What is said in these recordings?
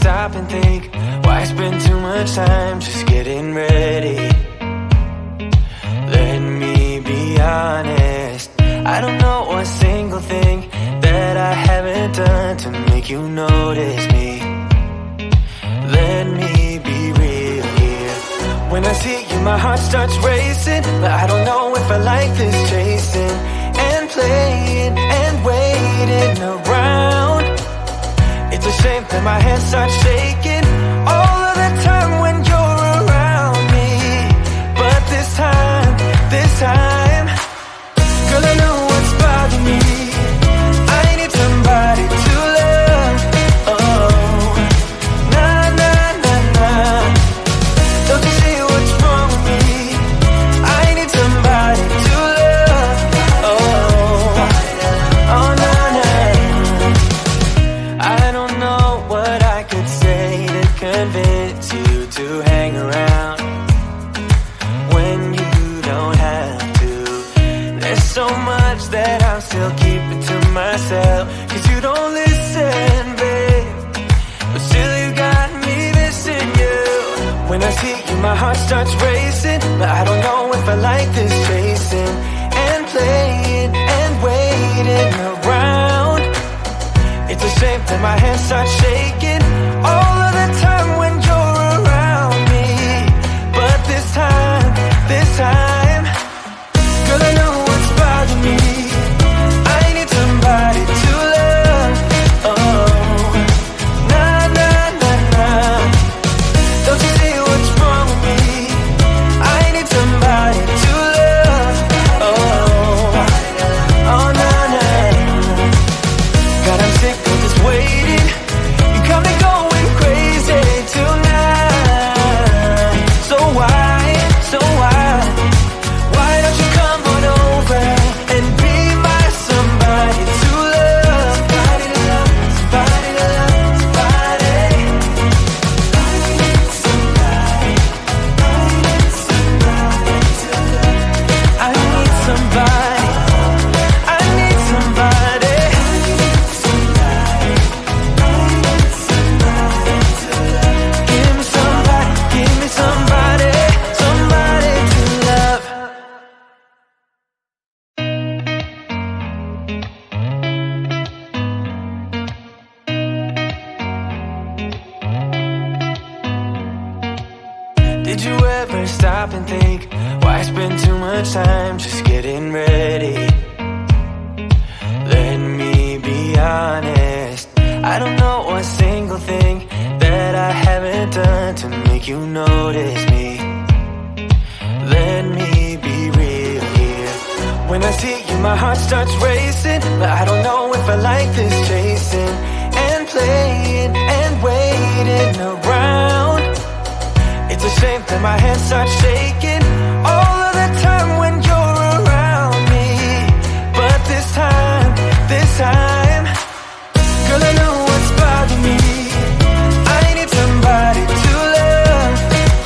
stop and think, why spend too much time just getting ready? Let me be honest, I don't know a single thing that I haven't done to make you notice me. Let me be real here. When I see you, my heart starts racing, but I don't know if I like this chasing and playing and waiting around. It's a shame that my hands start shaking all of the time when you're around me. But this time, girl, I know what's bothering me. I need somebody to love. Oh, nah, nah, nah, nah. Don't you see what's wrong with me? I need somebody to love. Oh, oh, nah, nah. I don't know what I could say to convince you to hang around when you don't have to. There's so much that I'm still keeping to myself, 'cause you don't listen, babe. But still you got me missing you. When I see you, my heart starts racing, but I don't know if I like this chasing and playing and waiting around. It's a shame that my hands start shaking all of the time when you're around me. But this time, girl, I know what's bothering me. I need somebody to love. Oh, nah, nah, nah, nah. Don't you see what's wrong with me? I need somebody to love. Oh, oh, nah, nah. God, I'm sick of this waiting. You got me going crazy tonight. So why? Why don't you come on over and be my somebody to love? Somebody to love, somebody to love, somebody. I need somebody. I need somebody to love. I need somebody. I need somebody. Give me somebody, give me somebody, somebody to love. Did you ever stop and think, why spend too much time just getting ready? Let me be honest, I don't know a single thing that I haven't done to make you notice me. Let me be real here. When I see you, my heart starts racing, but I don't know if I like this chasing and playing and waiting around. It's a shame that my hands start shaking all of the time when you're around me. But this time, girl, I know what's bothering me. I need somebody to love.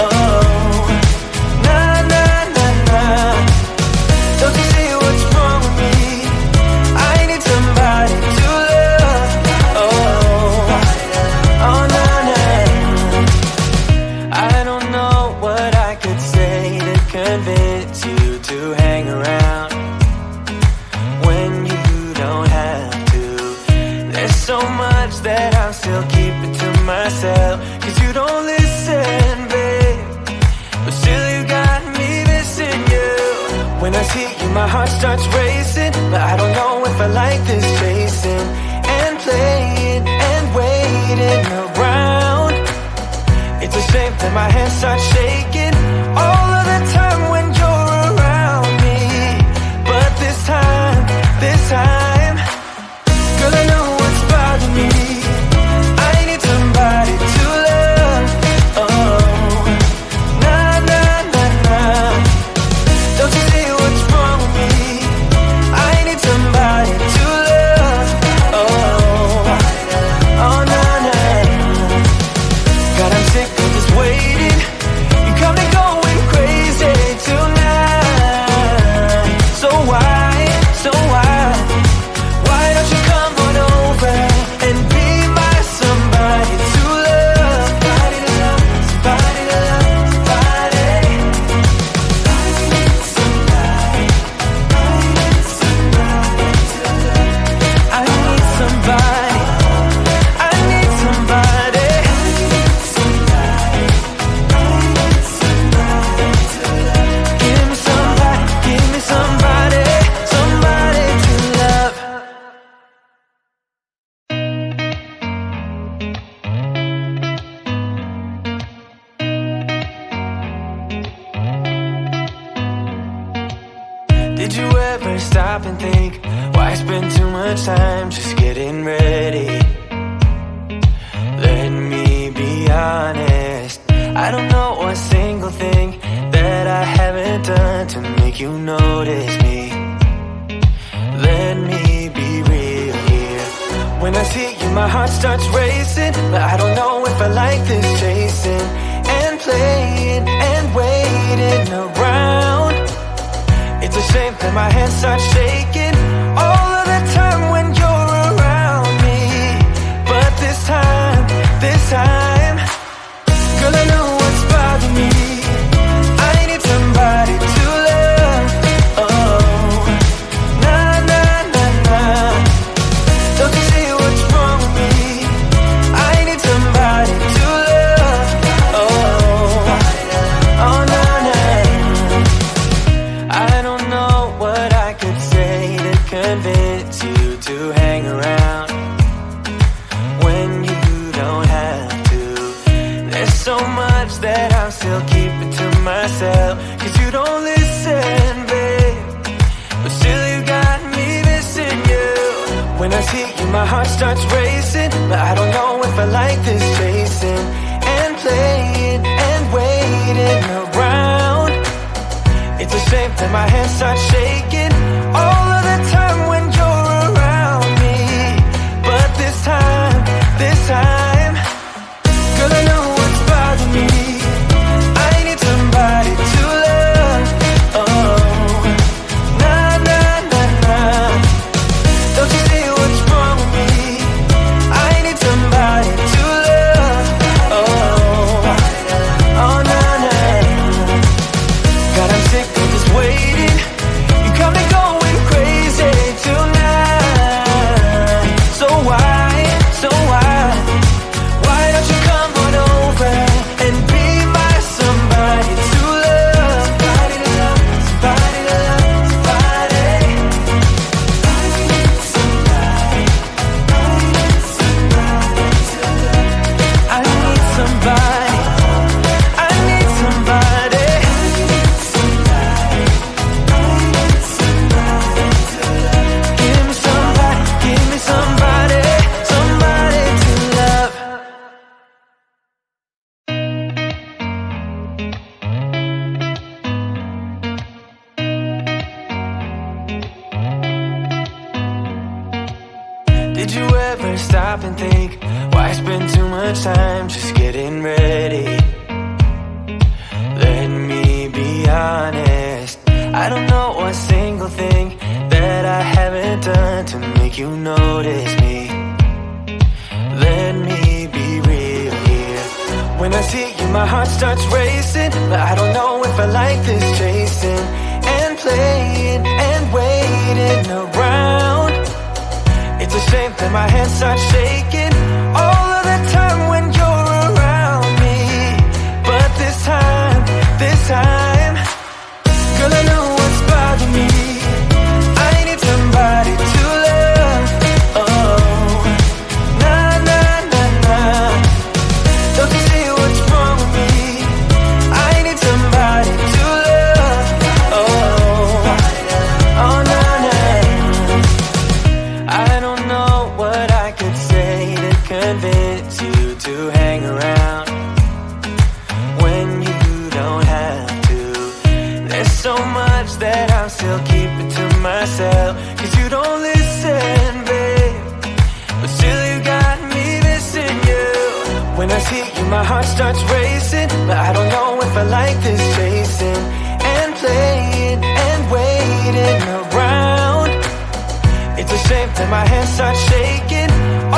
Oh, nah, nah, nah, nah. Don't you see what's wrong with me? I need somebody to love. Oh, oh, nah, nah. I don't know what I could say to convince you to hang around when you don't have to. There's so much that I'm still keeping to myself, 'cause you don't listen, babe. But still you got me missing you. When I see you, my heart starts racing, but I don't know if I like this chasing and playing and waiting around. It's a shame that my hands start shaking all of the time when you're around me. But this time, girl, I know what's bothering me. I need somebody to love. Oh, nah, nah, nah, nah. Don't you see what's wrong with me? I need somebody to love. Oh, oh, nah, nah. God, I'm sick of this waiting. Did you ever stop and think, why spend too much time just getting ready? Let me be honest, I don't know a single thing that I haven't done to make you notice me. Let me be real here. When I see you, my heart starts racing, but I don't know if I like this chasing and playing and waiting around. It's a shame that my hands start shaking all of the time when you're around me. But this time, girl, I know what's bothering me. I need somebody to love. Oh, nah, nah, nah, nah. Don't you see what's wrong with me? I need somebody to love. Oh, oh, nah, nah. I don't know what I could say to convince you to hang around when you don't have to. There's so much that I'm still keeping to myself, 'cause you don't listen, babe. But still you got me missing you. When I see you, my heart starts racing, but I don't know if I like this chasing and playing and waiting around. It's a shame that my hands start shaking all of the time when you're around me. But this time, girl, I know what's bothering me. I need somebody to love. Oh, nah, nah, nah, nah. Don't you see what's wrong with me? I need somebody to love. Oh, oh, nah, nah. God, I'm sick of this waiting. You got me going crazy tonight. So why? Why don't you come on over and be my somebody to love? Somebody to love, somebody to love, somebody. I need somebody to love. I need somebody. I need somebody. Give me somebody, give me somebody, somebody to love. Did you ever stop and think, why spend too much time just getting ready? Let me be honest, I don't know a single thing that I haven't done to make you notice me. Let me be real here. When I see you, my heart starts racing, but I don't know if I like this chasing and playing and waiting around. It's a shame that my hands start shaking all of the time when you're around me. But this time, girl, I know what's bothering me. I need somebody to love. Oh, nah, nah, nah, nah. Don't you see what's wrong with me? I need somebody to love. Oh, oh, nah, nah. I don't know what I could say to convince you to hang around when you don't have to. There's so much that I'm still keeping to myself, 'cause you don't listen, babe. But still you got me missing you. When I see you, my heart starts racing, but I don't know if I like this chasing and playing and waiting around. It's a shame that my hands start shaking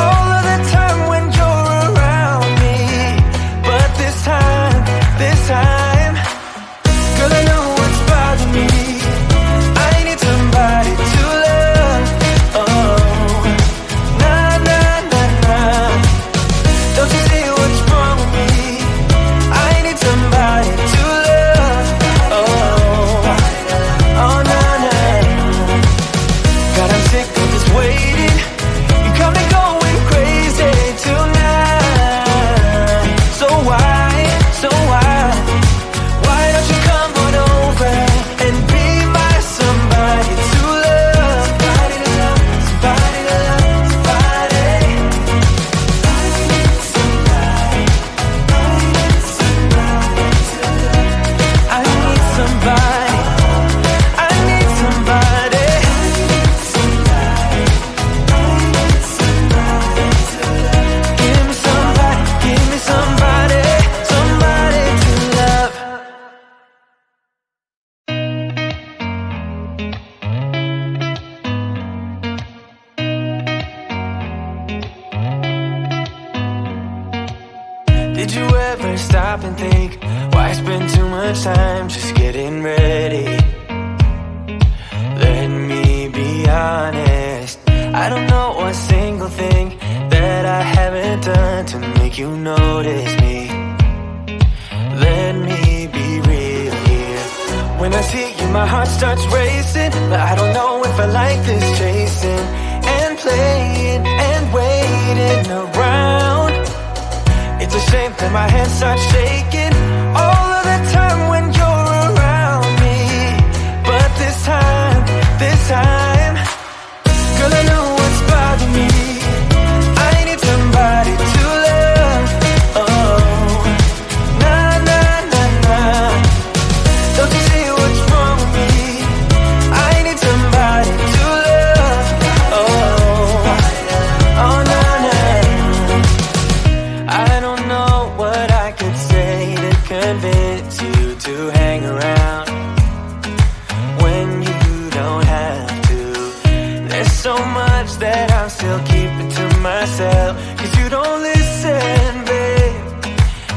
all of the time when you're around me. But this time, girl, I know what's bothering me. I need somebody to love. Oh, nah, nah, nah, nah. Don't you see what's wrong with me? I need somebody to love. Oh, oh, nah, nah. God, I'm sick of this waiting. stop and think, why spend too much time just getting ready? Let me be honest, I don't know one single thing that I haven't done to make you notice me. Let me be real here. When I see you, my heart starts racing, but I don't know if I like this chasing and playing and waiting around. It's a shame that my hands start shaking all of the time when you're around me. But this time, girl, I know what's bothering me. I need somebody to love. Oh, nah, nah, nah, nah. Don't you see what's wrong with me? I need somebody to love. Oh, oh, nah, nah. I don't know what I could say to convince you to hang around when you don't have to. There's so much that I'm still keeping to myself, 'cause you don't listen, babe.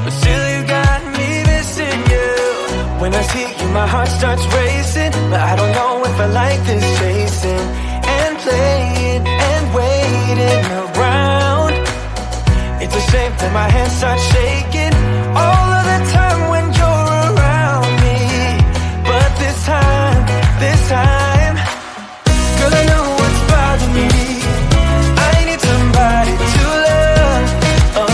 But still you got me missing you. When I see you, my heart starts racing, but I don't know if I like this chasing and playing and waiting around. It's a shame that my hands start shaking all of the time when you're around me. But this time, girl, I know what's bothering me. I need somebody to love. Oh,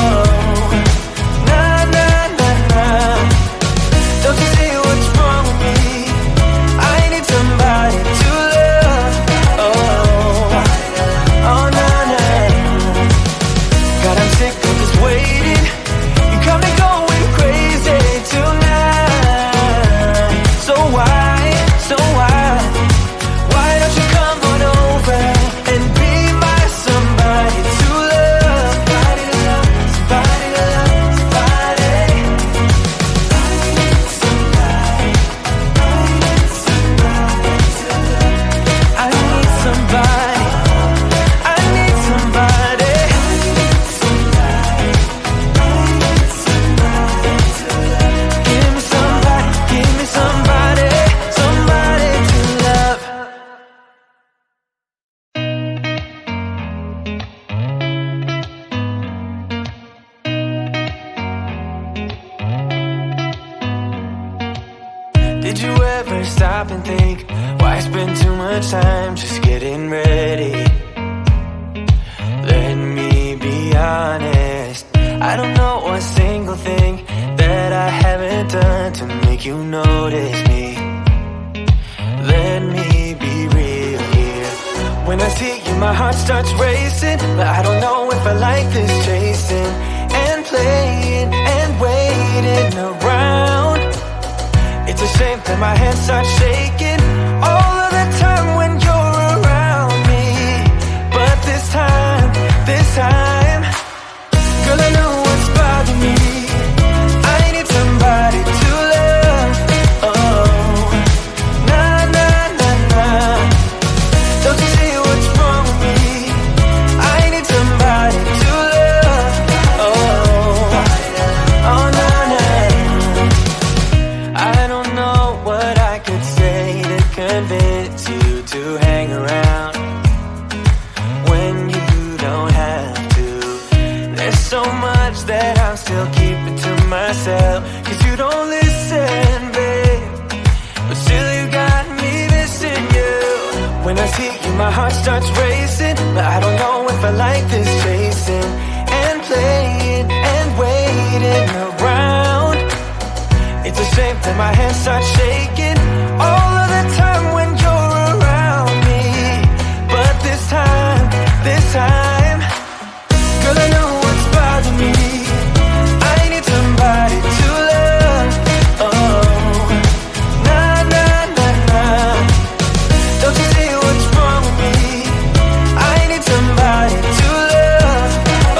nah, nah, nah, nah. Don't you see what's wrong with me? I need somebody to love. Oh, oh, nah, nah. God, I'm sick of this waiting. You got me going crazy tonight. So why? Why don't you come on over and be my somebody to love? Somebody to love, somebody to love, somebody. I need somebody to love. I need somebody. I need somebody. Give me somebody, somebody to love. Did you ever stop and think, why spend too much time just getting ready? Let me be honest, I don't know one single thing that I haven't done to make you notice me. Let me be real here. When I see you, my heart starts racing, but I don't know if I like this chasing and playing and waiting around. It's a shame that my hands start shaking all of the time when you're around me. But this time, girl, I know what's bothering me. I need somebody to love. Oh, nah, nah, nah, nah. Don't you see what's wrong with me? I need somebody to love. Oh, oh, nah, nah. I don't know what I could say to convince you to hang around when you don't have to. There's so much that I'm still keeping to myself, 'cause you don't listen, babe. But still you got me missing you. When I see you, my heart starts racing, but I don't know if I like this chasing and playing and waiting around. It's a shame that my hands start shaking all of the time when you're around me. But this time, girl, I know what's bothering me. I need somebody to love. Oh, nah, nah, nah, nah. Don't you see what's wrong with me? I need somebody to love.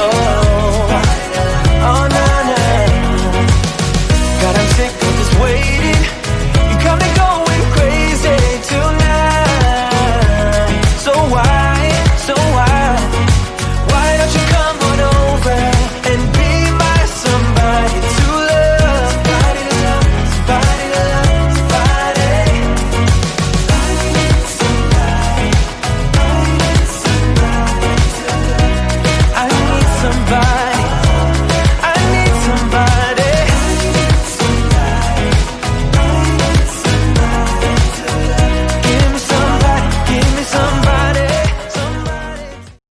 Oh, oh, nah, nah. God, I'm sick of this waiting. You got somebody